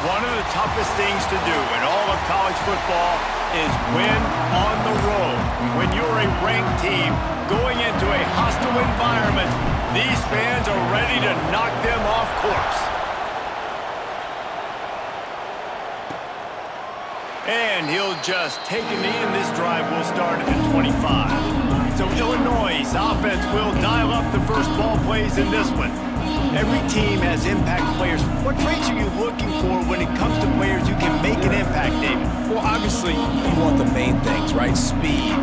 One of the toughest things to do in all of college football is win on the road. When you're a ranked team going into a hostile environment, these fans are ready to knock them off course. And he'll just take a knee, and this drive will start at the 25. So Illinois' offense will dial up the first ball plays in this one. Every team has impact players. What traits are you looking for when it comes to players who can make an impact, David? Well, obviously, you want the main things, right? Speed,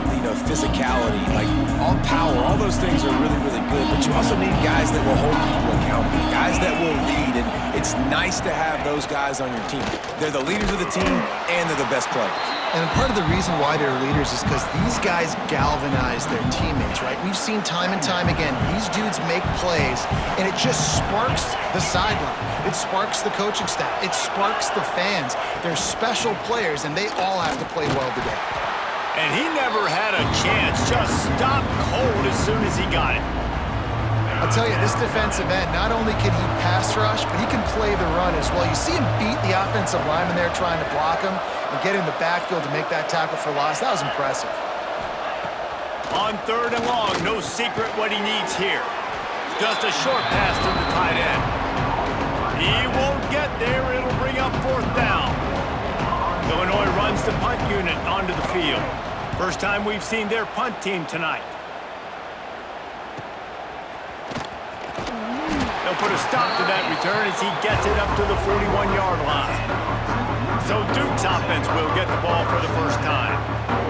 physicality, like all power, all those things are really, really good. But you also need guys that will hold people accountable, guys that will lead. And it's nice to have those guys on your team. They're the leaders of the team, and they're the best players. And part of the reason why they're leaders is because these guys galvanize their teammates, right? We've seen time and time again, these dudes make plays, and it just sparks the sideline. It sparks the coaching staff. It sparks the fans. They're special players, and they all have to play well today. And he never had a chance. Just stopped cold as soon as he got it. I'll tell you, this defensive end, not only can he pass rush, but he can play the run as well. You see him beat the offensive lineman there trying to block him and get in the backfield to make that tackle for loss. That was impressive. On 3rd and long, no secret what he needs here. Just a short pass to the tight end. He won't get there. It'll bring up 4th down. Illinois runs the punt unit onto the field. First time we've seen their punt team tonight. They'll put a stop to that return as he gets it up to the 41-yard line. So Duke's offense will get the ball for the first time.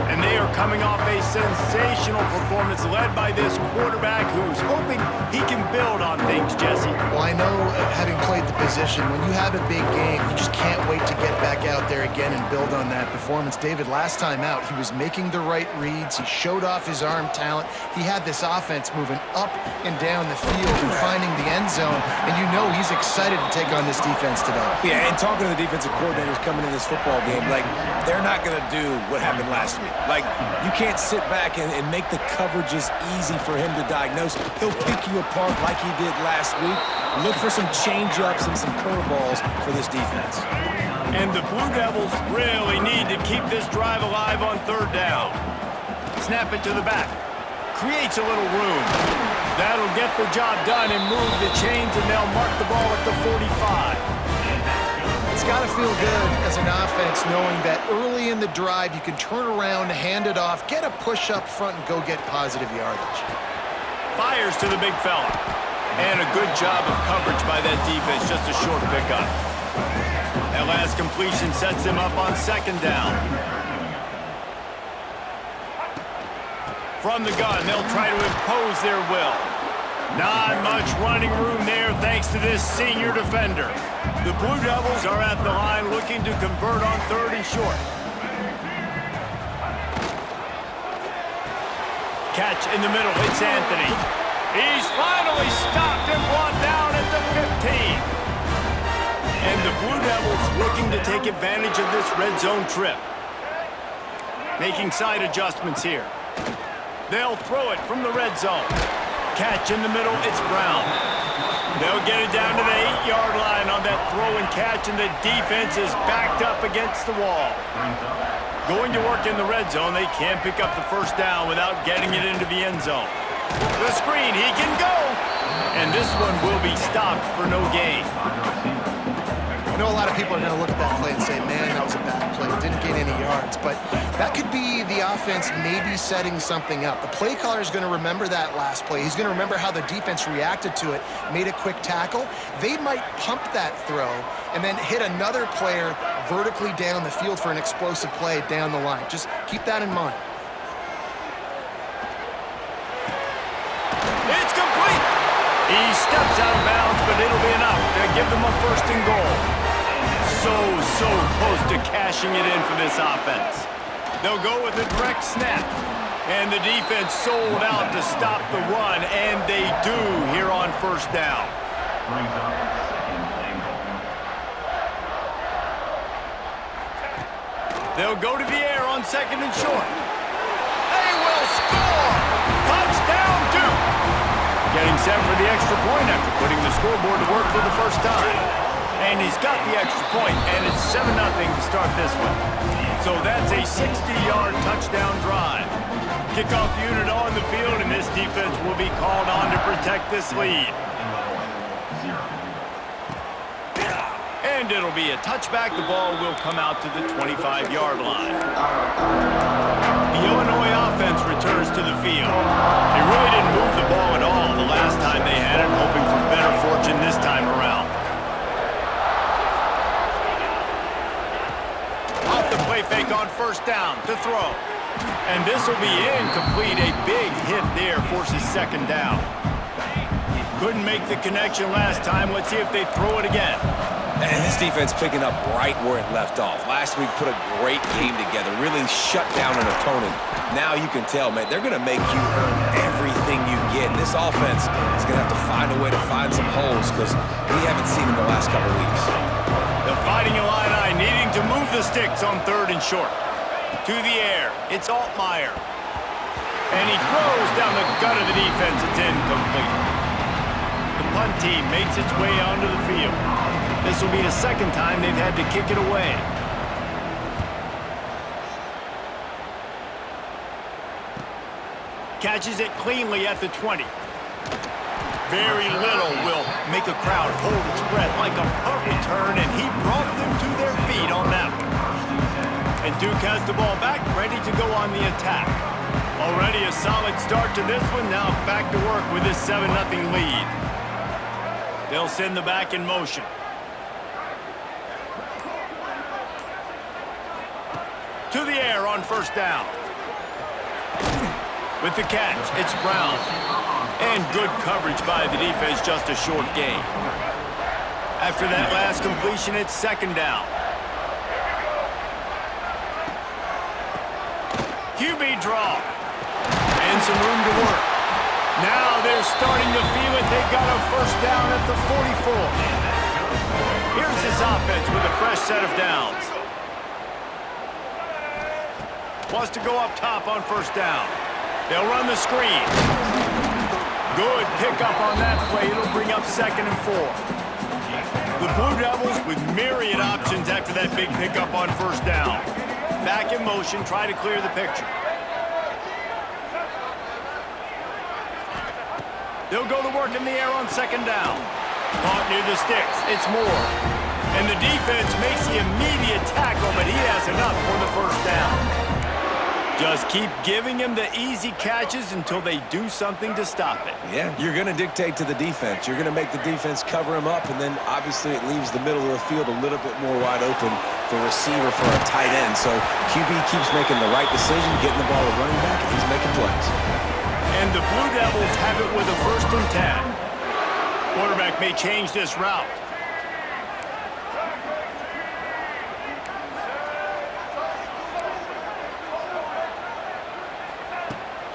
And they are coming off a sensational performance led by this quarterback who's hoping he can build on things, Jesse. Well, I know, having played the position, when you have a big game, you just can't wait to get back out there again and build on that performance. David, last time out, he was making the right reads. He showed off his arm talent. He had this offense moving up and down the field and finding the end zone. And you know he's excited to take on this defense today. Yeah, and talking to the defensive coordinators coming in this football game, like, they're not going to do what happened last week. Like, you can't sit back and make the coverages easy for him to diagnose. He'll pick you apart like he did last week. Look for some change-ups and some curveballs for this defense. And the Blue Devils really need to keep this drive alive on 3rd down. Snap it to the back. Creates a little room. That'll get the job done and move the chains, and they'll mark the ball at the 45. It's got to feel good as an offense knowing that early in the drive you can turn around, hand it off, get a push up front, and go get positive yardage. Fires to the big fella. And a good job of coverage by that defense, just a short pickup. That last completion sets him up on 2nd down. From the gun, they'll try to impose their will. Not much running room there thanks to this senior defender. The Blue Devils are at the line looking to convert on 3rd and short. Catch in the middle, it's Anthony. He's finally stopped and brought down at the 15. And the Blue Devils looking to take advantage of this red zone trip. Making side adjustments here. They'll throw it from the red zone. Catch in the middle, it's Brown. They'll get it down to the 8-yard line on that throw and catch, and the defense is backed up against the wall. Going to work in the red zone, they can't pick up the 1st down without getting it into the end zone. The screen, he can go! And this one will be stopped for no gain. I know a lot of people are going to look at that play and say, man, that was a bad play. Didn't gain any yards. But that could be the offense maybe setting something up. The play caller is going to remember that last play. He's going to remember how the defense reacted to it, made a quick tackle. They might pump that throw and then hit another player vertically down the field for an explosive play down the line. Just keep that in mind. It's complete! He steps out of bounds, but it'll be enough to give them a 1st and goal. So close to cashing it in for this offense. They'll go with a direct snap. And the defense sold out to stop the run, and they do here on 1st down. They'll go to the air on 2nd and short. They will score! Touchdown, Duke! Getting set for the extra point after putting the scoreboard to work for the first time. And he's got the extra point, and it's 7-0 to start this one. So that's a 60-yard touchdown drive. Kickoff unit on the field, and this defense will be called on to protect this lead. And it'll be a touchback. The ball will come out to the 25-yard line. The Illinois offense returns to the field. They really didn't move the ball at all the last time they had it, hoping for better fortune this time around. Off the play fake on first down to throw. And this will be incomplete. A big hit there forces second down. Couldn't make the connection last time. Let's see if they throw it again. And this defense picking up right where it left off. Last week put a great game together, really shut down an opponent. Now you can tell, man, they're going to make you earn everything you get. And this offense is going to have to find a way to find some holes because we haven't seen in the last couple weeks. The Fighting Illini needing to move the sticks on 3rd and short. To the air, it's Altmaier. And he throws down the gut of the defense. It's incomplete. The punt team makes its way onto the field. This will be the second time they've had to kick it away. Catches it cleanly at the 20. Very little will make a crowd hold its breath like a punt return, and he brought them to their feet on that one. And Duke has the ball back, ready to go on the attack. Already a solid start to this one. Now back to work with this 7-0 lead. They'll send the back in motion. To the air on first down. With the catch, it's Brown. And good coverage by the defense, just a short gain. After that last completion, it's second down. QB draw. And some room to work. Now they're starting to feel it. They've got a first down at the 44. Here's this offense with a fresh set of downs. Wants to go up top on first down. They'll run the screen. Good pickup on that play. It'll bring up 2nd and 4. The Blue Devils with myriad options after that big pickup on first down. Back in motion, try to clear the picture. They'll go to work in the air on second down. Caught near the sticks. It's Moore. And the defense makes the immediate tackle, but he has enough for the first down. Just keep giving him the easy catches until they do something to stop it. Yeah, you're going to dictate to the defense. You're going to make the defense cover him up, and then obviously it leaves the middle of the field a little bit more wide open for receiver for a tight end. So QB keeps making the right decision, getting the ball to running back, and he's making plays. And the Blue Devils have it with a 1st and 10. Quarterback may change this route.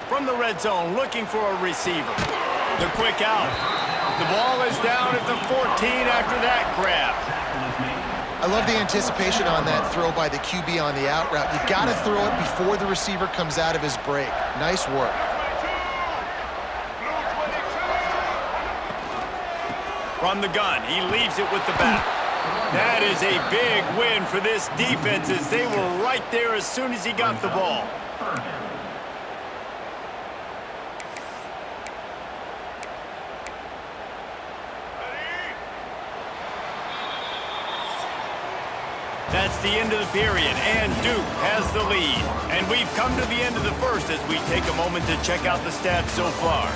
From the red zone, looking for a receiver. The quick out. The ball is down at the 14 after that grab. I love the anticipation on that throw by the QB on the out route. You got to throw it before the receiver comes out of his break. Nice work. From the gun, he leaves it with the back. That is a big win for this defense as they were right there as soon as he got the ball. That's the end of the period, and Duke has the lead. And we've come to the end of the first as we take a moment to check out the stats so far.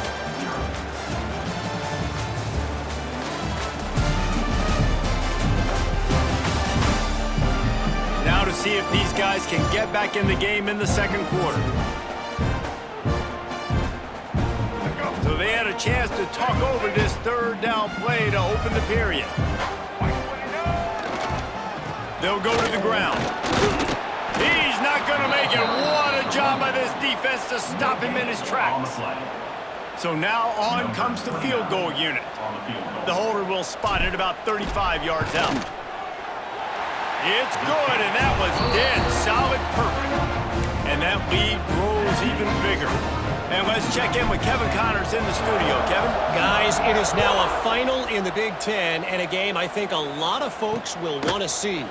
Now to see if these guys can get back in the game in the second quarter. So they had a chance to talk over this 3rd down play to open the period. They'll go to the ground. He's not going to make it. What a job by this defense to stop him in his tracks. So now on comes the field goal unit. The holder will spot it about 35 yards out. It's good, and that was dead solid perfect. And that lead grows even bigger. And let's check in with Kevin Connors in the studio. Kevin? Guys, it is now a final in the Big Ten and a game I think a lot of folks will want to see.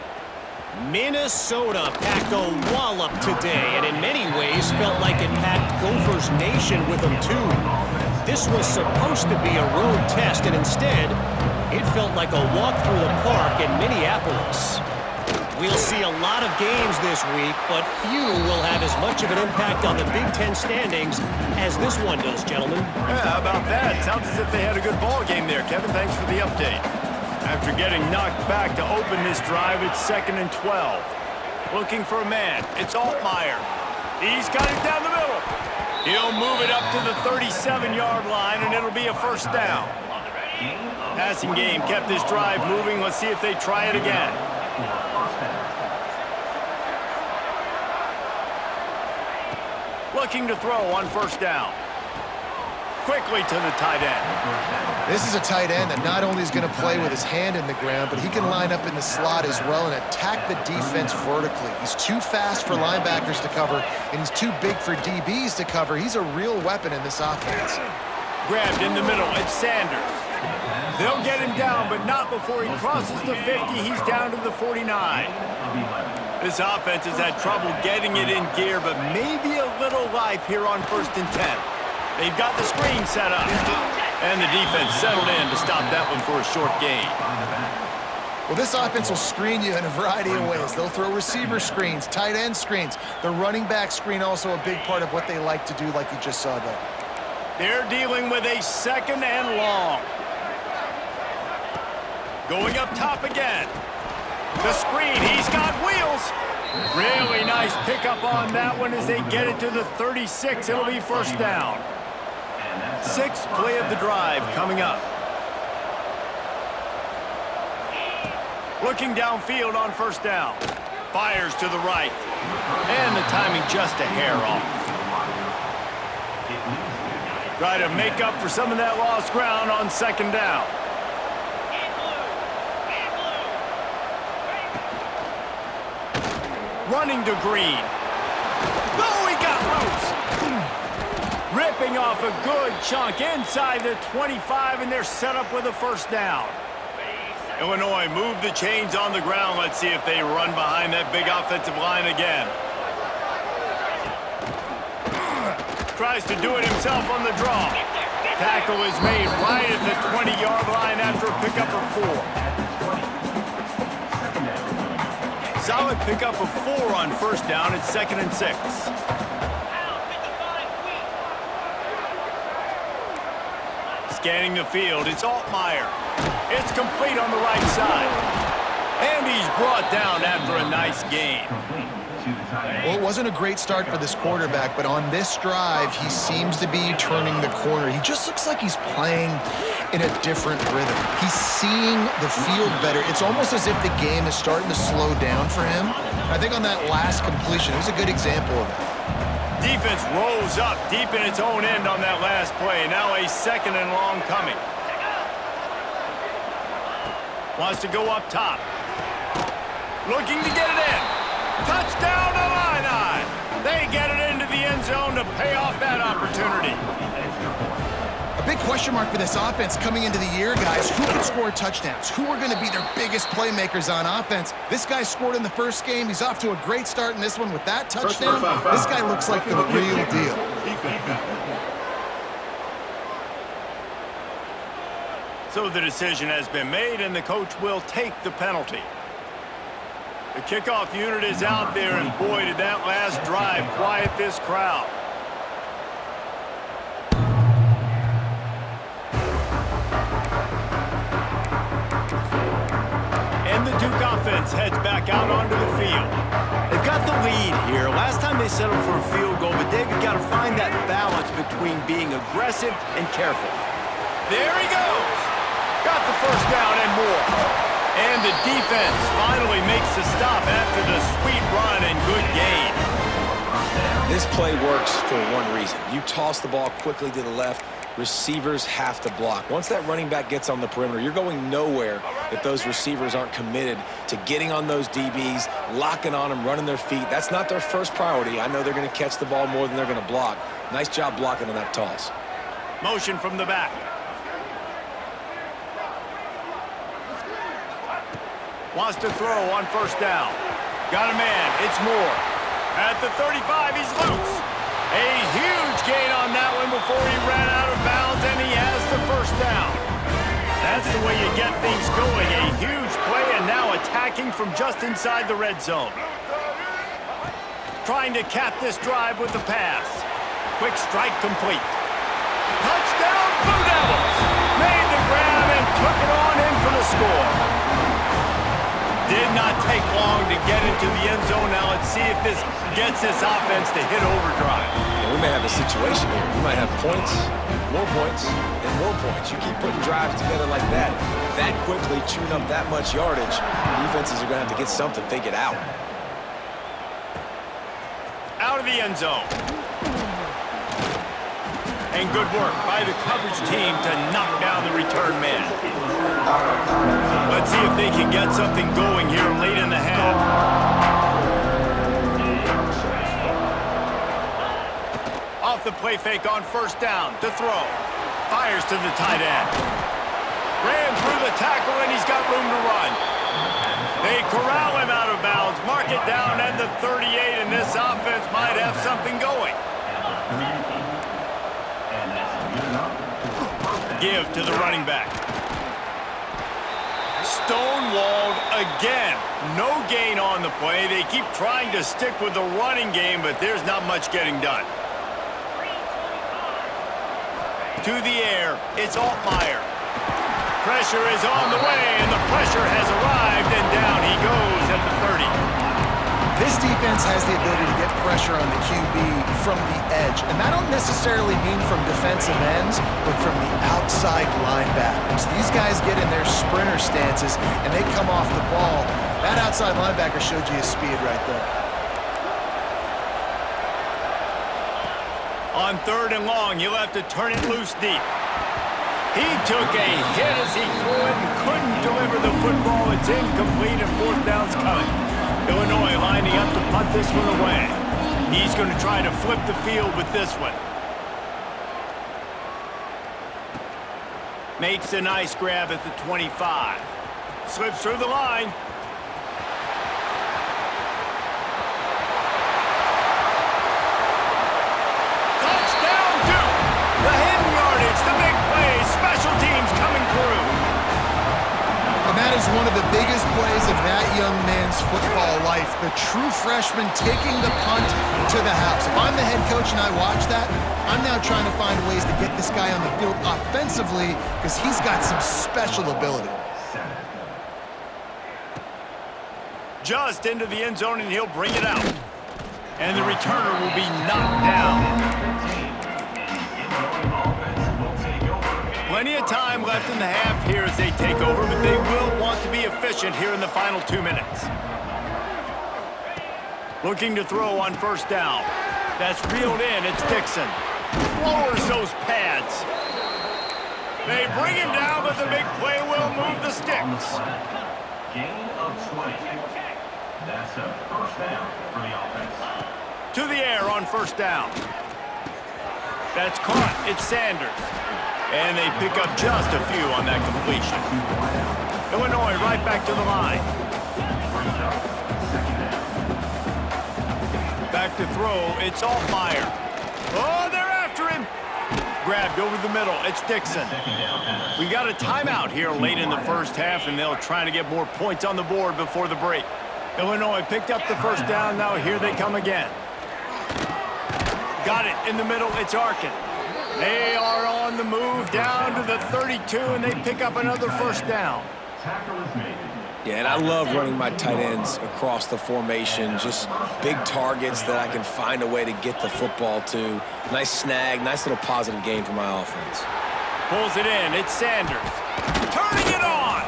Minnesota packed a wallop today and in many ways felt like it packed Gophers Nation with them too. This was supposed to be a road test and instead it felt like a walk through the park in Minneapolis. We'll see a lot of games this week, but few will have as much of an impact on the Big Ten standings as this one does, gentlemen. Yeah, how about that? Sounds as if they had a good ball game there, Kevin. Thanks for the update. After getting knocked back to open this drive, it's 2nd and 12. Looking for a man. It's Altmaier. He's got it down the middle. He'll move it up to the 37-yard line, and it'll be a first down. Passing game kept this drive moving. Let's see if they try it again. Looking to throw on first down. Quickly to the tight end. This is a tight end that not only is going to play with his hand in the ground, but he can line up in the slot as well and attack the defense vertically. He's too fast for linebackers to cover, and he's too big for DBs to cover. He's a real weapon in this offense. Grabbed in the middle. It's Sanders. They'll get him down, but not before he crosses the 50. He's down to the 49. This offense has had trouble getting it in gear, but maybe a little life here on 1st and 10. They've got the screen set up. And the defense settled in to stop that one for a short gain. Well, this offense will screen you in a variety of ways. They'll throw receiver screens, tight end screens. The running back screen also a big part of what they like to do, like you just saw there. They're dealing with a 2nd and long. Going up top again. The screen, he's got wheels. Really nice pickup on that one as they get it to the 36. It'll be first down. 6th play of the drive coming up. Looking downfield on first down. Fires to the right. And the timing just a hair off. Try to make up for some of that lost ground on 2nd down. Running to Green. Oh, he got loose. Ripping off a good chunk inside the 25, and they're set up with a first down. Illinois move the chains on the ground. Let's see if they run behind that big offensive line again. Tries to do it himself on the draw. Tackle is made right at the 20-yard line after a pickup of 4. Solid pickup of 4 on first down. It's 2nd and 6. Scanning the field, it's Altmaier. It's complete on the right side. And he's brought down after a nice gain. Well, it wasn't a great start for this quarterback, but on this drive, he seems to be turning the corner. He just looks like he's playing in a different rhythm. He's seeing the field better. It's almost as if the game is starting to slow down for him. I think on that last completion, it was a good example of that. Defense rolls up deep in its own end on that last play. Now a 2nd and long coming. Wants to go up top. Looking to get it in. Touchdown Illini! They get it into the end zone to pay off that opportunity. A big question mark for this offense coming into the year, guys. Who can score touchdowns? Who are going to be their biggest playmakers on offense? This guy scored in the first game. He's off to a great start in this one with that touchdown. This guy looks like the real deal. So the decision has been made, and the coach will take the penalty. The kickoff unit is out there, and boy, did that last drive quiet this crowd. And the Duke offense heads back out onto the field. They've got the lead here. Last time they settled for a field goal, but David got to find that balance between being aggressive and careful. There he goes. Got the first down and more. And the defense finally makes the stop after the sweet run and good gain. This play works for one reason. You toss the ball quickly to the left, receivers have to block. Once that running back gets on the perimeter, you're going nowhere if those receivers aren't committed to getting on those DBs, locking on them, running their feet. That's not their first priority. I know they're going to catch the ball more than they're going to block. Nice job blocking on that toss. Motion from the back. Wants to throw on first down. Got a man. It's Moore. At the 35, he's loose. A huge gain on that one before he ran out of bounds, and he has the first down. That's the way you get things going. A huge play, and now attacking from just inside the red zone. Trying to cap this drive with the pass. Quick strike complete. Touchdown, Blue Devils! Made the grab and took it on in for the score. Did not take long to get into the end zone. Now let's see if this gets this offense to hit overdrive. Yeah, we may have a situation here. We might have points, and more points. You keep putting drives together like that quickly, chewing up that much yardage, defenses are going to have to get something figured out. Out of the end zone. And good work by the coverage team to knock down the return man. Let's see if they can get something going here late in the half. Off the play fake on first down to throw. Fires to the tight end. Ran through the tackle and he's got room to run. They corral him out of bounds, mark it down at the 38, and this offense might have something going. Give to the running back. Stonewalled again. No gain on the play. They keep trying to stick with the running game, but there's not much getting done. To the air, it's Altmaier. Pressure is on the way, and the pressure has arrived, and down he goes at the 30. This defense has the ability to get pressure on the QB from the edge, and that don't necessarily mean from defensive ends, but from the outside linebackers. These guys get in their sprinter stances, and they come off the ball. That outside linebacker showed you his speed right there. On third and long, he'll have to turn it loose deep. He took a hit as he threw it and couldn't deliver the football. It's incomplete, and fourth down's coming. Illinois lining up to punt this one away. He's going to try to flip the field with this one. Makes a nice grab at the 25. Slips through the line. Touchdown, Duke! The hidden yardage, the big play, special teams coming through. And that is one of the biggest plays of that young man's football life. The true freshman taking the punt to the house. If I'm the head coach and I watch that, I'm now trying to find ways to get this guy on the field offensively because he's got some special ability. Just into the end zone, and he'll bring it out. And the returner will be knocked down. Plenty of time left in the half here as they take over, but they will want to be efficient here in the final 2 minutes. Looking to throw on first down. That's reeled in. It's Dixon. Lowers those pads. They bring him down, but the big play will move the sticks. Gain of 20. That's a first down for the offense. To the air on first down. That's caught. It's Sanders. And they pick up just a few on that completion. Illinois right back to the line. Back to throw. It's Altmaier. Oh, they're after him. Grabbed over the middle. It's Dixon. We got a timeout here late in the first half, and they'll try to get more points on the board before the break. Illinois picked up the first down. Now here they come again. Got it in the middle. It's Arkin. They are on the move down to the 32, and they pick up another first down. Yeah, and I love running my tight ends across the formation. Just big targets that I can find a way to get the football to. Nice snag, nice little positive gain for my offense. Pulls it in. It's Sanders. Turning it on.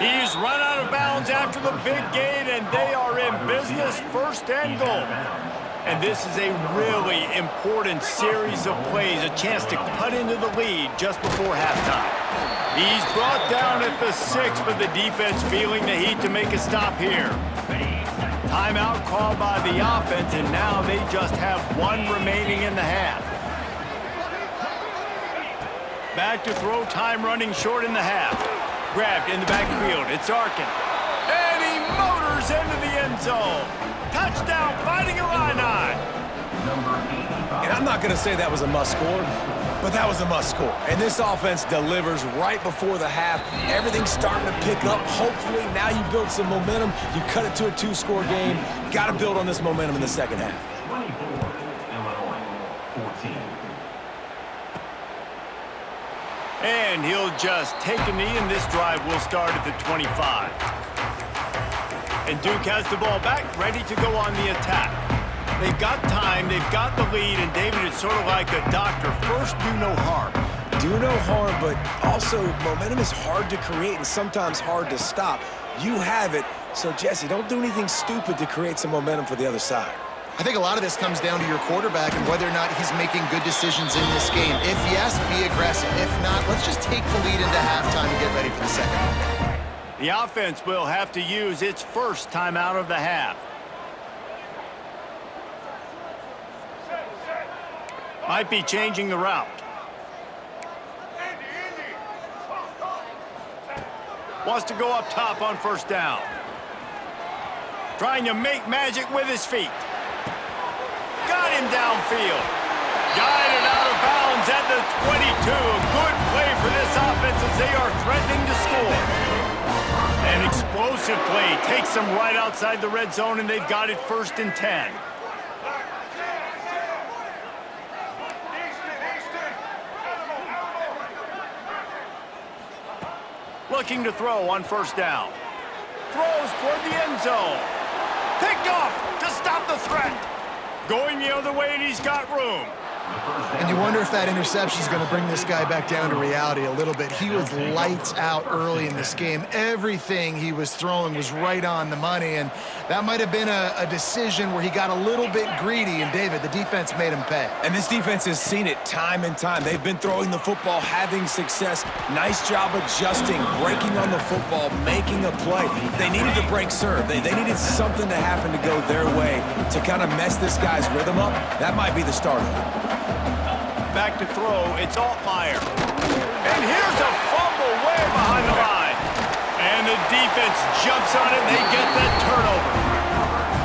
He's run out of bounds after the big gain, and they are in business, first and goal. And this is a really important series of plays, a chance to cut into the lead just before halftime. He's brought down at the 6, but the defense feeling the heat to make a stop here. Timeout called by the offense, and now they just have 1 remaining in the half. Back to throw, time running short in the half. Grabbed in the backfield, it's Arkin. And he motors into the end zone. Touchdown, Fighting Illini. And I'm not going to say that was a must-score, but that was a must-score. And this offense delivers right before the half. Everything's starting to pick up. Hopefully, now you build some momentum. You cut it to a 2-score game. Got to build on this momentum in the second half. 24, Illinois, 14. And he'll just take a knee, and this drive will start at the 25. And Duke has the ball back, ready to go on the attack. They've got time, they've got the lead, and David, it's sort of like a doctor. First, do no harm. Do no harm, but also momentum is hard to create and sometimes hard to stop. You have it, so Jesse, don't do anything stupid to create some momentum for the other side. I think a lot of this comes down to your quarterback and whether or not he's making good decisions in this game. If yes, be aggressive. If not, let's just take the lead into halftime and get ready for the second half. The offense will have to use its first timeout of the half. Might be changing the route. Wants to go up top on first down. Trying to make magic with his feet. Got him downfield. Guided out of bounds at the 22. A good play for this offense as they are threatening to score. An explosive play takes them right outside the red zone, and they've got it 1st and 10. Looking to throw on first down. Throws toward the end zone. Picked off to stop the threat. Going the other way, and he's got room. And you wonder if that interception is going to bring this guy back down to reality a little bit. He was lights out early in this game. Everything he was throwing was right on the money, and that might have been a decision where he got a little bit greedy, and David, the defense made him pay. And this defense has seen it time and time. They've been throwing the football, having success. Nice job adjusting, breaking on the football, making a play. They needed to break serve. They needed something to happen to go their way to kind of mess this guy's rhythm up. That might be the start of it. Back to throw, it's Altmaier. And here's a fumble way behind the line. And the defense jumps on it, and they get that turnover.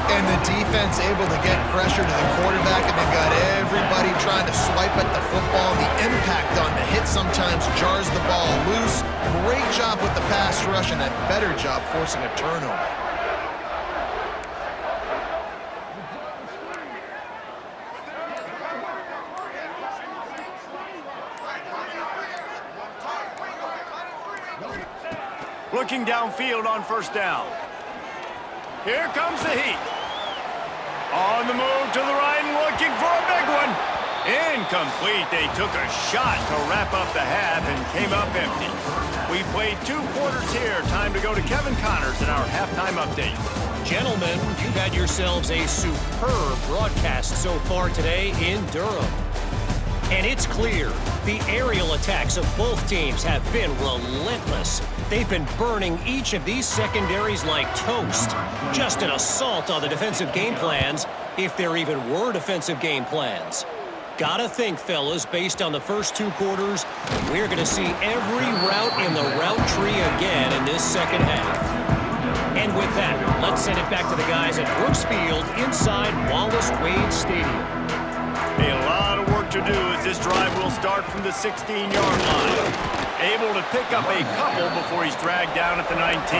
And the defense able to get pressure to the quarterback, and they've got everybody trying to swipe at the football. The impact on the hit sometimes jars the ball loose. Great job with the pass rush, and a better job forcing a turnover. Looking downfield on first down. Here comes the heat. On the move to the right and looking for a big one. Incomplete. They took a shot to wrap up the half and came up empty. We played 2 quarters here. Time to go to Kevin Connors in our halftime update. Gentlemen, you've had yourselves a superb broadcast so far today in Durham. And it's clear, the aerial attacks of both teams have been relentless. They've been burning each of these secondaries like toast. Just an assault on the defensive game plans, if there even were defensive game plans. Gotta think, fellas, based on the first 2 quarters, we're gonna see every route in the route tree again in this second half. And with that, let's send it back to the guys at Brooks Field inside Wallace Wade Stadium. A lot of work to do as this drive will start from the 16-yard line. Able to pick up a couple before he's dragged down at the 19.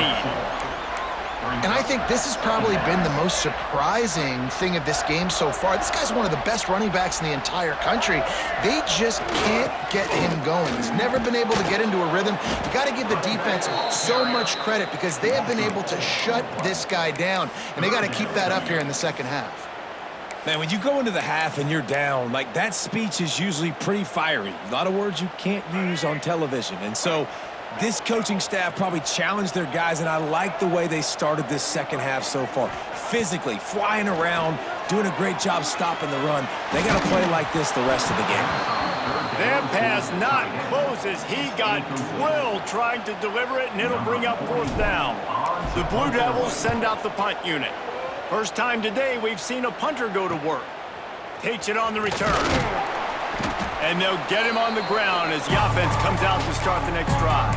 And I think this has probably been the most surprising thing of this game so far. This guy's one of the best running backs in the entire country. They just can't get him going. He's never been able to get into a rhythm. You got to give the defense so much credit because they have been able to shut this guy down, and they got to keep that up here in the second half. Man, when you go into the half and you're down, like that speech is usually pretty fiery. A lot of words you can't use on television. And so This coaching staff probably challenged their guys, and I like the way they started this second half so far. Physically, flying around, doing a great job stopping the run. They got to play like this the rest of the game. That pass not close as he got drilled trying to deliver it, and it'll bring up fourth down. The Blue Devils send out the punt unit. First time today we've seen a punter go to work. Takes it on the return. And they'll get him on the ground as the offense comes out to start the next drive.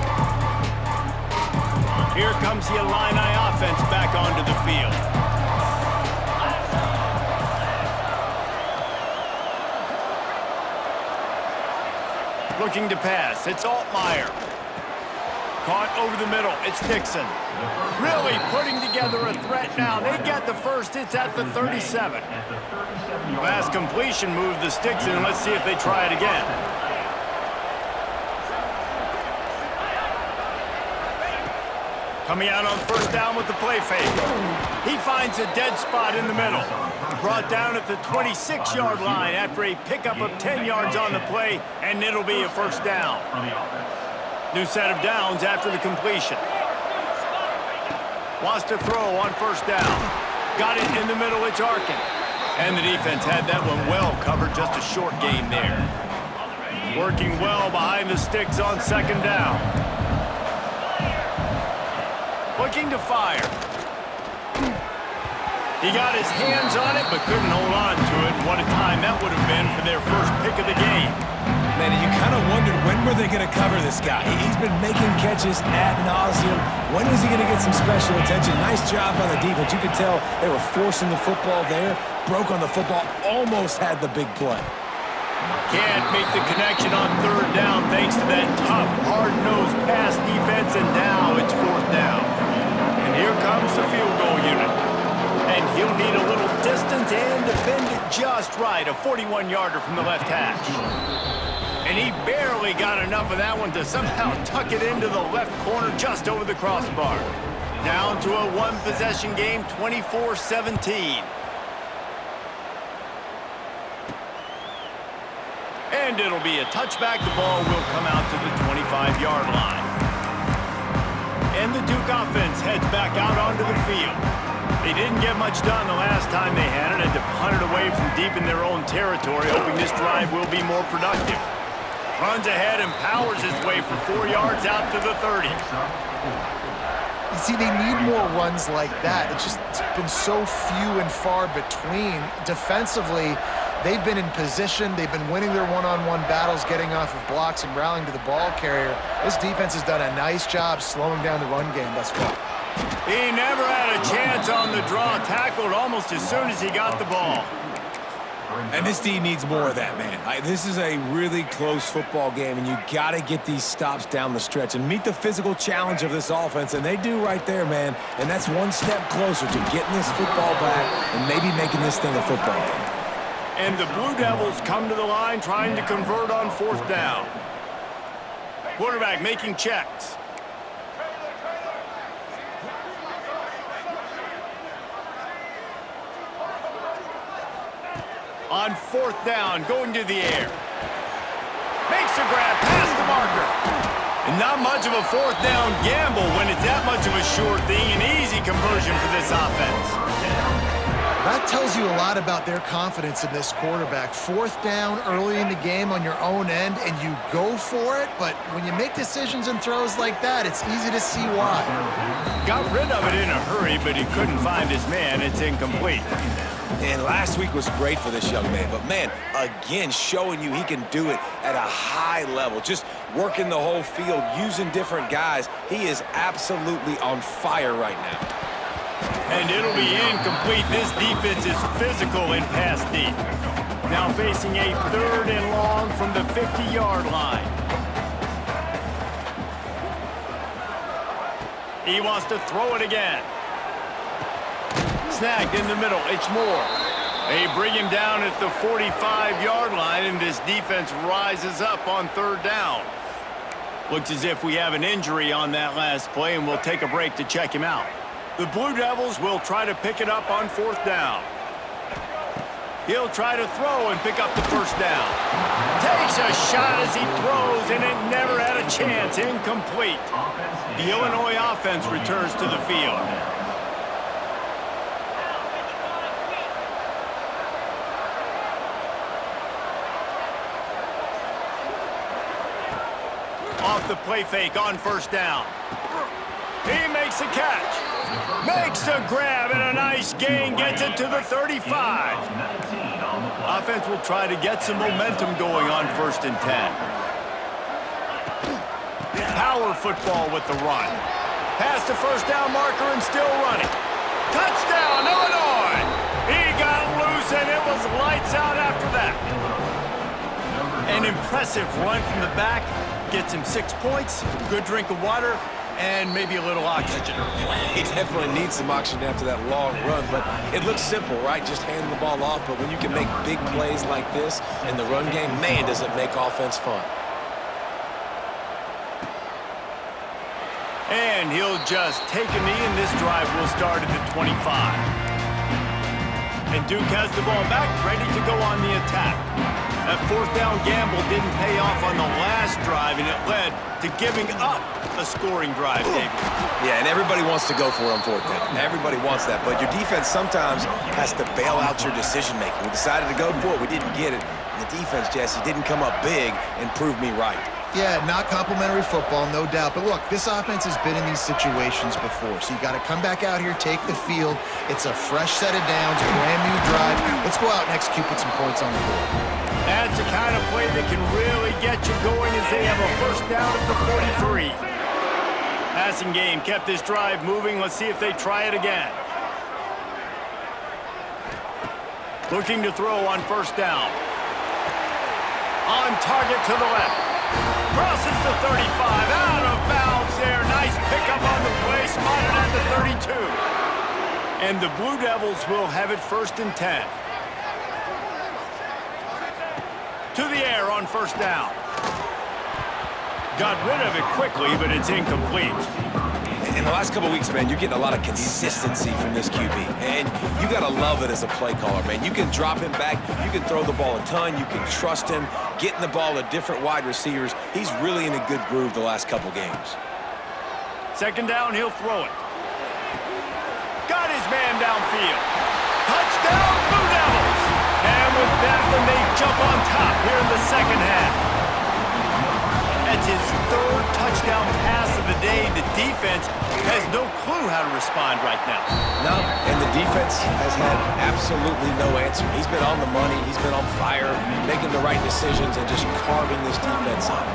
Here comes the Illini offense back onto the field. Looking to pass. It's Altmaier. Caught over the middle. It's Dixon. Really putting together a threat now. They get the first. It's at the 37. Last completion moved the sticks in. Let's see if they try it again. Coming out on first down with the play fake. He finds a dead spot in the middle. Brought down at the 26-yard line after a pickup of 10 yards on the play, and it'll be a first down. New set of downs after the completion. Wants to throw on first down. Got it in the middle, it's Arkin. And the defense had that one well covered, just a short gain there. Working well behind the sticks on second down. Looking to fire. He got his hands on it, but couldn't hold on to it. What a time that would have been for their first pick of the game. Man, you kind of wondered, when were they going to cover this guy? He's been making catches ad nauseum. When was he going to get some special attention? Nice job by the defense. You could tell they were forcing the football there. Broke on the football, almost had the big play. Can't make the connection on third down thanks to that tough, hard-nosed pass defense, and now it's fourth down. And here comes the field goal unit. And he'll need a little distance and to bend it just right, a 41-yarder from the left hash. And he barely got enough of that one to somehow tuck it into the left corner just over the crossbar. Down to a one-possession game, 24-17. And it'll be a touchback. The ball will come out to the 25-yard line. And the Duke offense heads back out onto the field. They didn't get much done the last time they had it, and to punt it away from deep in their own territory, hoping this drive will be more productive. Runs ahead and powers his way for 4 yards out to the 30. You see, they need more runs like that. It's been so few and far between. Defensively, they've been in position. They've been winning their one-on-one battles, getting off of blocks and rallying to the ball carrier. This defense has done a nice job slowing down the run game thus far. He never had a chance on the draw. Tackled almost as soon as he got the ball. And this D needs more of that, man. This is a really close football game, and you got to get these stops down the stretch and meet the physical challenge of this offense, and they do right there, man. And that's one step closer to getting this football back and maybe making this thing a football game. And the Blue Devils come to the line trying to convert on fourth down. Quarterback making checks. On fourth down, going to the air. Makes a grab past the marker. And not much of a fourth down gamble when it's that much of a sure thing. An easy conversion for this offense. That tells you a lot about their confidence in this quarterback. Fourth down early in the game on your own end, and you go for it, but when you make decisions and throws like that, it's easy to see why. Got rid of it in a hurry, but he couldn't find his man. It's incomplete. And last week was great for this young man, but man, again, showing you he can do it at a high level, just working the whole field, using different guys. He is absolutely on fire right now. And it'll be incomplete. This defense is physical in pass deep. Now facing a third and long from the 50-yard line. He wants to throw it again. Snagged in the middle. It's Moore. They bring him down at the 45-yard line, and this defense rises up on third down. Looks as if we have an injury on that last play, and we'll take a break to check him out. The Blue Devils will try to pick it up on fourth down. He'll try to throw and pick up the first down. Takes Makes a shot as he throws, and it never had a chance. Incomplete. The Illinois offense returns to the field. Off the play fake on first down. He makes the catch. Makes the grab, and a nice gain gets it to the 35. Offense will try to get some momentum going on 1st and 10. Power football with the run. Past the first down marker and still running. Touchdown, Illinois! He got loose, and it was lights out after that. An impressive run from the back. Gets him 6 points, good drink of water, and maybe a little oxygen. He definitely needs some oxygen after that long run, but it looks simple, right? Just hand the ball off, but when you can make big plays like this in the run game, man, does it make offense fun. And he'll just take a knee, and this drive will start at the 25. And Duke has the ball back, ready to go on the attack. That 4th down gamble didn't pay off on the last drive, and it led to giving up a scoring drive, David. Yeah, and everybody wants to go for it on 4th down. Everybody wants that, but your defense sometimes has to bail out your decision-making. We decided to go for it. We didn't get it. And the defense, Jesse, didn't come up big and prove me right. Yeah, not complimentary football, no doubt. But look, this offense has been in these situations before. So you got to come back out here, take the field. It's a fresh set of downs, brand new drive. Let's go out and execute with some points on the board. That's the kind of play that can really get you going as they have a 1st down at the 43. Passing game kept this drive moving. Let's see if they try it again. Looking to throw on 1st down. On target to the left. Crosses the 35. Out of bounds there. Nice pickup on the play. Spotted at the 32. And the Blue Devils will have it 1st and 10. To the air on 1st down. Got rid of it quickly, but it's incomplete. In the last couple weeks, man, you're getting a lot of consistency from this QB. And you got to love it as a play caller, man. You can drop him back. You can throw the ball a ton. You can trust him. Getting the ball to different wide receivers. He's really in a good groove the last couple games. 2nd down, he'll throw it. Got his man downfield. Touchdown, Blue Devils! And with that one, they jump on top here in the 2nd half. That's his 3rd touchdown pass of the day. The defense has no clue how to respond right now. No, and the defense has had absolutely no answer. He's been on the money. He's been on fire, making the right decisions, and just carving this defense up.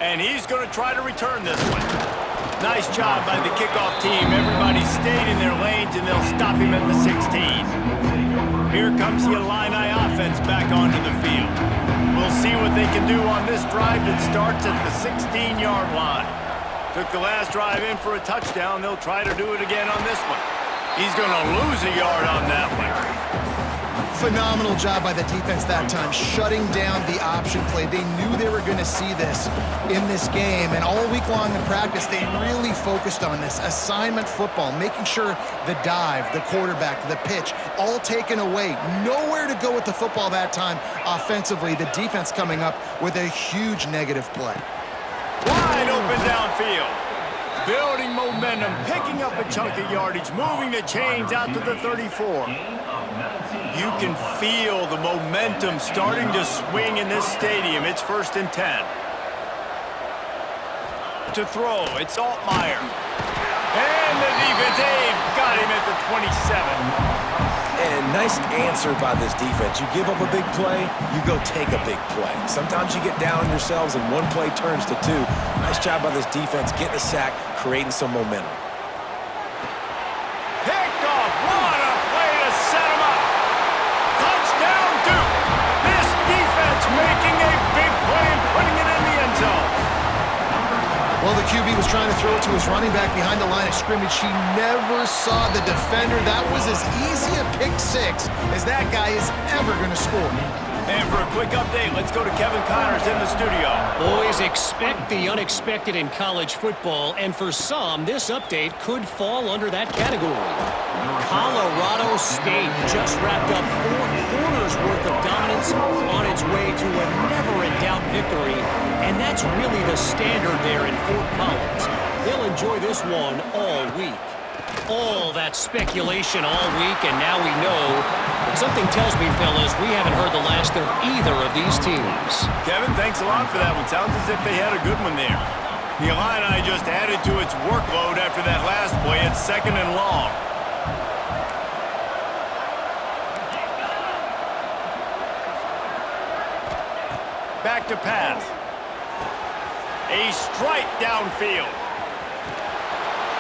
And he's going to try to return this one. Nice job by the kickoff team. Everybody stayed in their lanes, and they'll stop him at the 16. Here comes the Illini offense back onto the field. We'll see what they can do on this drive that starts at the 16-yard line. Took the last drive in for a touchdown. They'll try to do it again on this one. He's going to lose a yard on that one. Phenomenal job by the defense that time, shutting down the option play. They knew they were going to see this in this game, and all week long in practice, they really focused on this assignment football, making sure the dive, the quarterback, the pitch, all taken away. Nowhere to go with the football that time offensively. The defense coming up with a huge negative play. Wide open downfield. Building momentum, picking up a chunk of yardage, moving the chains out to the 34. You can feel the momentum starting to swing in this stadium. It's 1st and 10. To throw, it's Altmaier. And the defense got him at the 27. And nice answer by this defense. You give up a big play, you go take a big play. Sometimes you get down on yourselves and one play turns to 2. Nice job by this defense getting a sack, creating some momentum. Picked off. What a play to set him up. Touchdown, Duke. This defense making a big play and putting it in the end zone. Well, the QB was trying to throw it to his running back behind the line of scrimmage. He never saw the defender. That was as easy a pick 6 as that guy is ever going to score. And for a quick update, let's go to Kevin Connors in the studio. Boys, expect the unexpected in college football, and for some, this update could fall under that category. Colorado State just wrapped up 4 quarters worth of dominance on its way to a never-in-doubt victory, and that's really the standard there in Fort Collins. They'll enjoy this one all week. All that speculation all week, and now we know. But something tells me, fellas, we haven't heard the last of either of these teams. Kevin, thanks a lot for that one. Sounds as if they had a good one there. The Illini just added to its workload after that last play. It's 2nd and long. Back to pass. A strike downfield.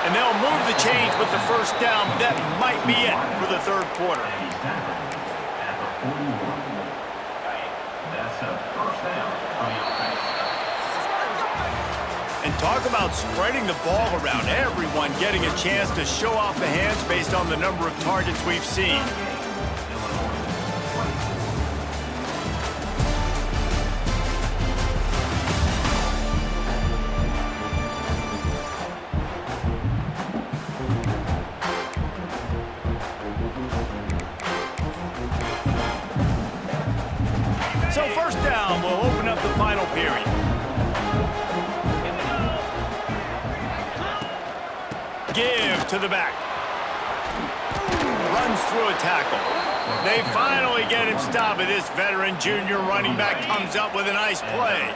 And they'll move the chains with the first down. That might be it for the 3rd quarter. At the 41. That's a first down for the offense. And talk about spreading the ball around. Everyone getting a chance to show off the hands based on the number of targets we've seen. So first down will open up the final period. Give to the back. Runs through a tackle. They finally get him stopped, but this veteran junior running back comes up with a nice play.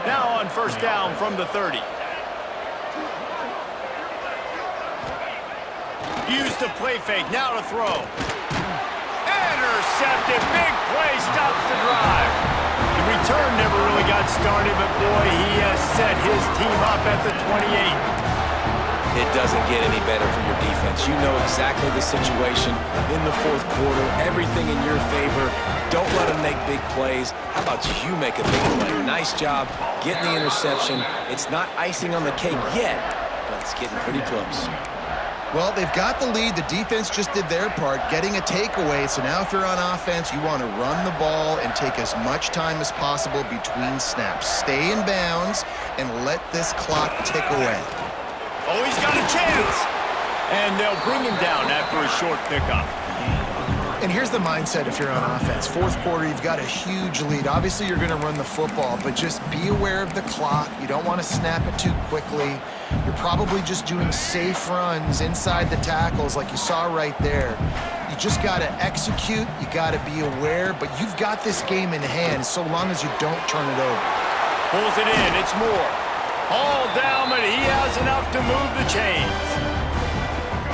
Now on first down from the 30. Use the play fake, now to throw. Intercepted, big play, stops the drive. The return never really got started, but boy, he has set his team up at the 28. It doesn't get any better for your defense. You know exactly the situation in the 4th quarter, everything in your favor. Don't let them make big plays. How about you make a big play? Nice job getting the interception. It's not icing on the cake yet, but it's getting pretty close. Well, they've got the lead. The defense just did their part, getting a takeaway. So now if you're on offense, you want to run the ball and take as much time as possible between snaps. Stay in bounds and let this clock tick away. Oh, he's got a chance. And they'll bring him down after a short pickup. And here's the mindset if you're on offense. 4th quarter, you've got a huge lead. Obviously, you're going to run the football, but just be aware of the clock. You don't want to snap it too quickly. You're probably just doing safe runs inside the tackles like you saw right there. You just got to execute. You got to be aware, but you've got this game in hand so long as you don't turn it over. Pulls it in. It's Moore. All down, but he has enough to move the chains.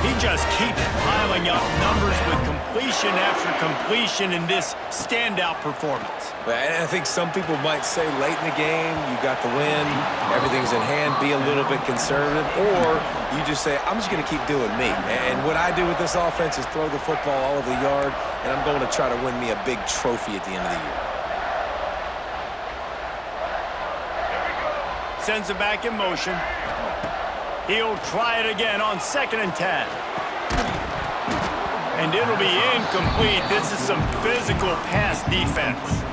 He just keeps piling up numbers with completion after completion in this standout performance. And I think some people might say late in the game, you got the win, everything's in hand, be a little bit conservative, or you just say, I'm just going to keep doing me. And what I do with this offense is throw the football all over the yard, and I'm going to try to win me a big trophy at the end of the year. Sends it back in motion. He'll try it again on 2nd and 10. And it'll be incomplete. This is some physical pass defense.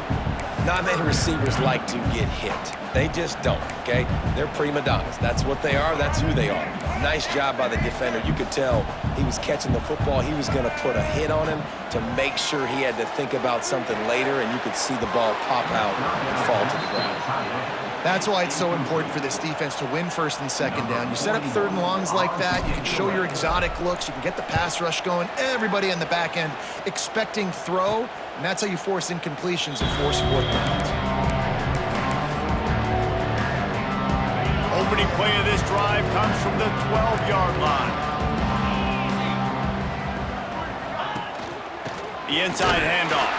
Not many receivers like to get hit. They just don't, okay? They're prima donnas. That's what they are. That's who they are. Nice job by the defender. You could tell he was catching the football. He was going to put a hit on him to make sure he had to think about something later, and you could see the ball pop out and fall to the ground. That's why it's so important for this defense to win 1st and 2nd down. You set up 3rd and longs like that, you can show your exotic looks, you can get the pass rush going, everybody on the back end expecting throw, and that's how you force incompletions and force 4th downs. Opening play of this drive comes from the 12-yard line. The inside handoff.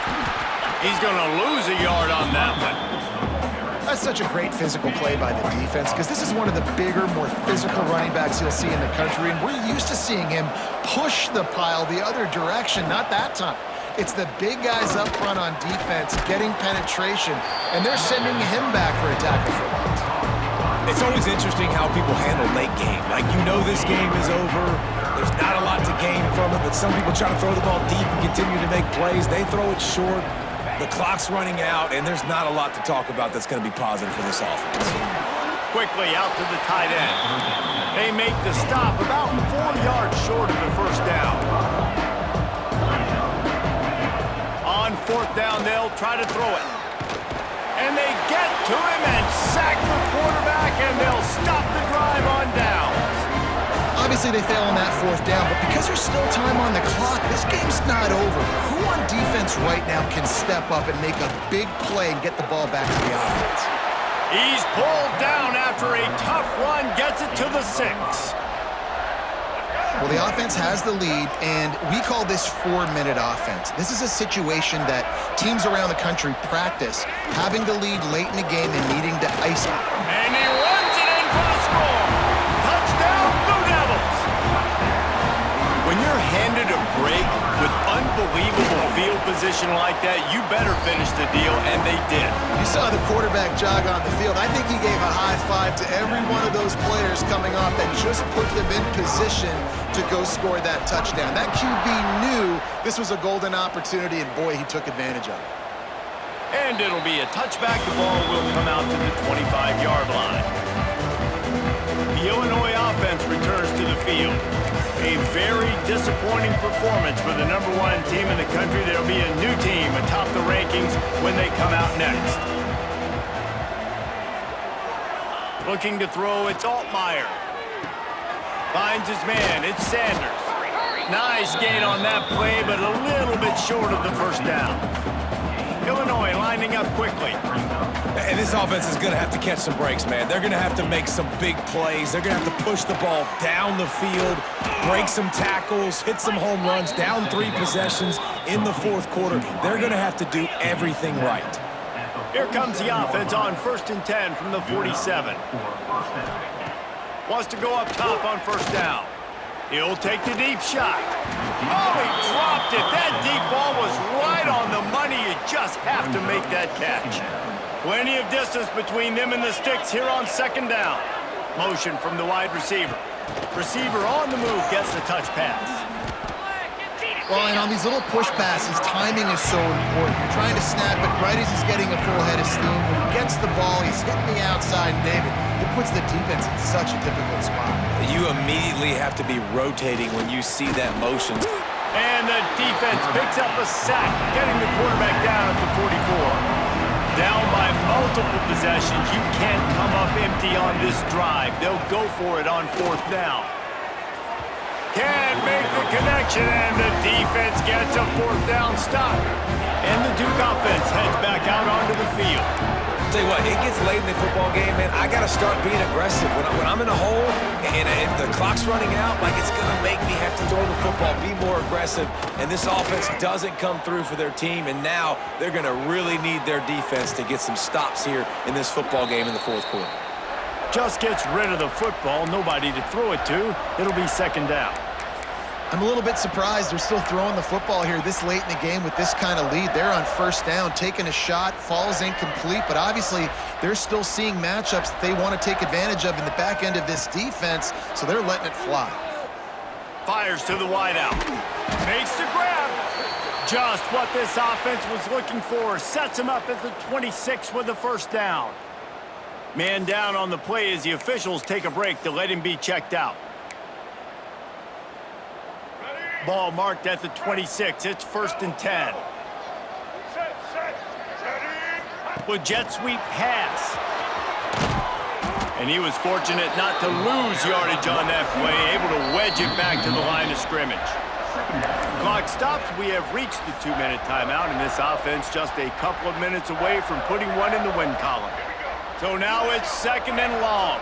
He's going to lose a yard on that one. That's such a great physical play by the defense because this is one of the bigger, more physical running backs you'll see in the country, and we're used to seeing him push the pile the other direction. Not that time. It's the big guys up front on defense getting penetration, and they're sending him back for a tackle for loss. It's always interesting how people handle late game. Like, you know this game is over. There's not a lot to gain from it, but some people try to throw the ball deep and continue to make plays. They throw it short. The clock's running out, and there's not a lot to talk about that's going to be positive for this offense. Quickly out to the tight end. They make the stop about 4 yards short of the first down. On fourth down, they'll try to throw it. And they get to him and sack the quarterback, and they'll stop the drive on downs. Obviously, they fail on that fourth down, but because there's still time on the clock, this game's not over. Who on defense right now can step up and make a big play and get the ball back to the offense? He's pulled down after a tough run, gets it to the 6. Well, the offense has the lead, and we call this 4-minute offense. This is a situation that teams around the country practice, having the lead late in the game and needing to ice it. And he runs it in for the score. Touchdown, Blue Devils. When you're handed a break with unbelievable field position like that, you better finish the deal, and they did. You saw the quarterback jog on the field. I think he gave a high five to every one of those players coming off that just put them in position to go score that touchdown. That QB knew this was a golden opportunity, and boy, he took advantage of it. And it'll be a touchback. The ball will come out to the 25-yard line. The Illinois offense returns to the field. A very disappointing performance for the #1 team in the country. There'll be a new team atop the rankings when they come out next. Looking to throw, it's Altmaier. Finds his man, it's Sanders. Nice gain on that play, but a little bit short of the first down. Illinois lining up quickly. And this offense is going to have to catch some breaks, man. They're going to have to make some big plays. They're going to have to push the ball down the field, break some tackles, hit some home runs, down 3 possessions in the fourth quarter. They're going to have to do everything right. Here comes the offense on 1st and 10 from the 47. Wants to go up top on first down. He'll take the deep shot. Oh, he dropped it. That deep ball was right on the money. You just have to make that catch. Plenty of distance between them and the sticks here on 2nd down. Motion from the wide receiver. Receiver on the move gets the touch pass. Well, and on these little push passes, timing is so important. You're trying to snap it right as he's getting a full head of steam. When he gets the ball, he's hitting the outside, and David, it puts the defense in such a difficult spot. You immediately have to be rotating when you see that motion. And the defense picks up a sack, getting the quarterback down at the 44. Down by multiple possessions. You can't come up empty on this drive. They'll go for it on 4th down. Can't make the connection, and the defense gets a 4th down stop. And the Duke offense heads back out onto the field. Tell you what, it gets late in the football game, man. I got to start being aggressive. When I'm in a hole and the clock's running out, like, it's going to make me have to throw the football, be more aggressive. And this offense doesn't come through for their team, and now they're going to really need their defense to get some stops here in this football game in the fourth quarter. Just gets rid of the football, nobody to throw it to. It'll be 2nd down. I'm a little bit surprised they're still throwing the football here this late in the game with this kind of lead. They're on 1st down, taking a shot, falls incomplete, but obviously they're still seeing matchups that they want to take advantage of in the back end of this defense, so they're letting it fly. Fires to the wideout. Makes the grab. Just what this offense was looking for. Sets him up at the 26 with the 1st down. Man down on the play as the officials take a break to let him be checked out. Ball marked at the 26. It's 1st and 10. With jet sweep pass. And he was fortunate not to lose yardage on that play, able to wedge it back to the line of scrimmage. Clock stops. We have reached the 2-minute timeout, and this offense just a couple of minutes away from putting one in the win column. So now it's 2nd and long.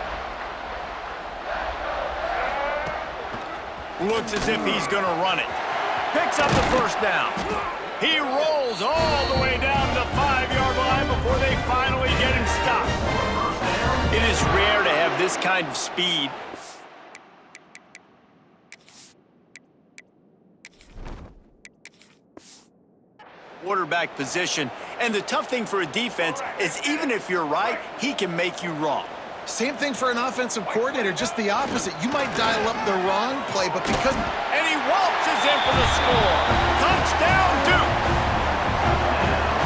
Looks as if he's going to run it. Picks up the 1st down. He rolls all the way down to the 5-yard line before they finally get him stopped. It is rare to have this kind of speed. Quarterback position. And the tough thing for a defense is even if you're right, he can make you wrong. Same thing for an offensive coordinator, just the opposite. You might dial up the wrong play, but because... And he waltzes in for the score. Touchdown, Duke!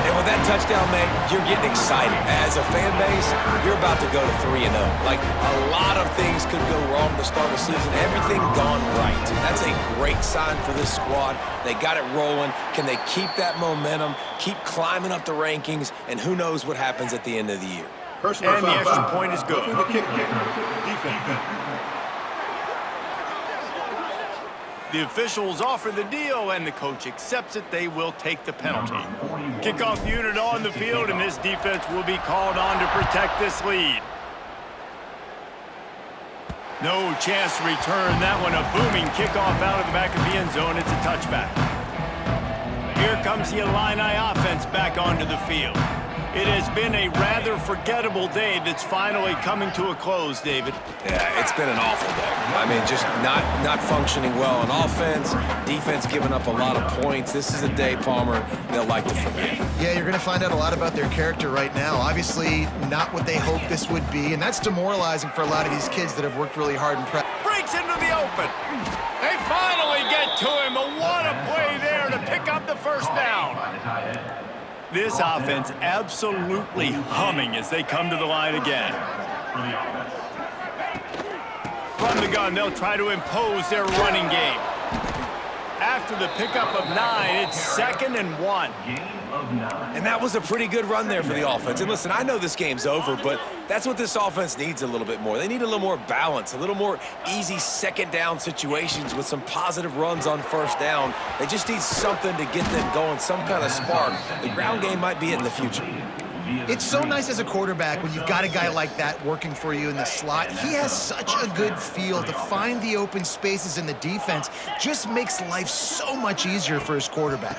And with that touchdown, man, you're getting excited. As a fan base, you're about to go to 3-0. Like, a lot of things could go wrong to start the season. Everything gone right. That's a great sign for this squad. They got it rolling. Can they keep that momentum, keep climbing up the rankings, and who knows what happens at the end of the year. And the extra point is good. The officials offer the deal, and the coach accepts it. They will take the penalty. Kickoff unit on the field, and this defense will be called on to protect this lead. No chance to return that one. A booming kickoff out of the back of the end zone. It's a touchback. Here comes the Illini offense back onto the field. It has been a rather forgettable day that's finally coming to a close, David. Yeah, it's been an awful day. I mean, just not functioning well on offense, defense giving up a lot of points. This is a day, Palmer, they'll like to forget. Yeah, you're going to find out a lot about their character right now. Obviously, not what they hoped this would be, and that's demoralizing for a lot of these kids that have worked really hard and practiced. Breaks into the open. They finally get to him, but what a play there to pick up the first down. This offense absolutely humming as they come to the line again. From the gun, they'll try to impose their running game. After the pickup of 9, it's 2nd and 1. And that was a pretty good run there for the offense. And listen, I know this game's over, but that's what this offense needs a little bit more. They need a little more balance, a little more easy second down situations with some positive runs on first down. They just need something to get them going, some kind of spark. The ground game might be it in the future. It's so nice as a quarterback when you've got a guy like that working for you in the slot. He has such a good feel to find the open spaces in the defense. Just makes life so much easier for his quarterback.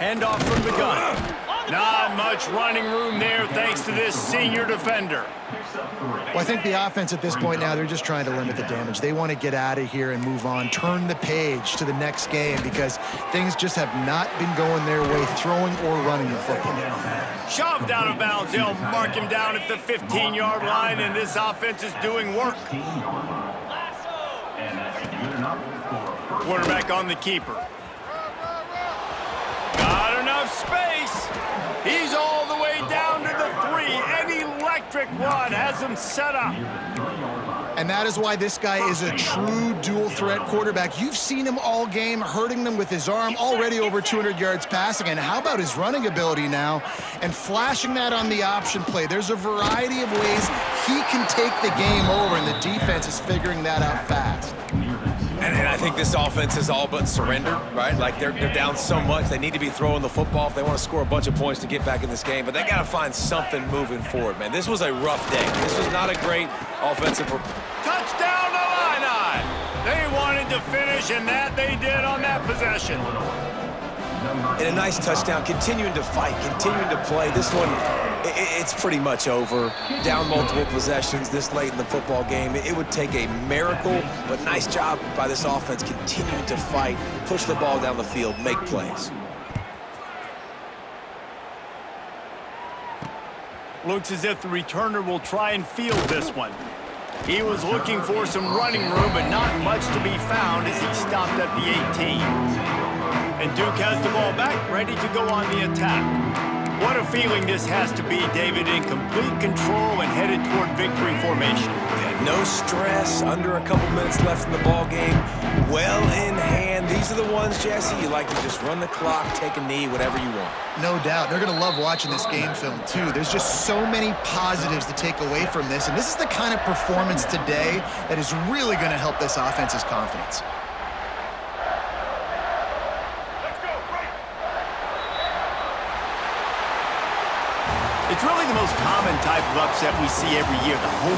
Handoff from the gun. Not much running room there thanks to this senior defender. Well, I think the offense at this point now, they're just trying to limit the damage. They want to get out of here and move on, turn the page to the next game because things just have not been going their way, throwing or running the football. Shoved out of bounds. They'll mark him down at the 15-yard line, and this offense is doing work. Quarterback on the keeper. Got enough space. He's all the way down to the 3. An electric run has him set up. And that is why this guy is a true dual-threat quarterback. You've seen him all game, hurting them with his arm, already over 200 yards passing. And how about his running ability now? And flashing that on the option play. There's a variety of ways he can take the game over, and the defense is figuring that out fast. And I think this offense is all but surrendered, right? Like, they're down so much. They need to be throwing the football if they want to score a bunch of points to get back in this game. But they got to find something moving forward, man. This was a rough day. This was not a great offensive performance. Touchdown, Illini! They wanted to finish, and that they did on that possession. And a nice touchdown, continuing to fight, continuing to play. This one, it's pretty much over. Down multiple possessions this late in the football game. It would take a miracle, but nice job by this offense continuing to fight, push the ball down the field, make plays. Looks as if the returner will try and field this one. He was looking for some running room, but not much to be found as he stopped at the 18. And Duke has the ball back, ready to go on the attack. What a feeling this has to be, David, in complete control and headed toward victory formation. Yeah, no stress, under a couple minutes left in the ball game. Well in hand. These are the ones, Jesse, you like to just run the clock, take a knee, whatever you want. No doubt. They're going to love watching this game film, too. There's just so many positives to take away from this, and this is the kind of performance today that is really going to help this offense's confidence. It's really the most common type of upset we see every year, the home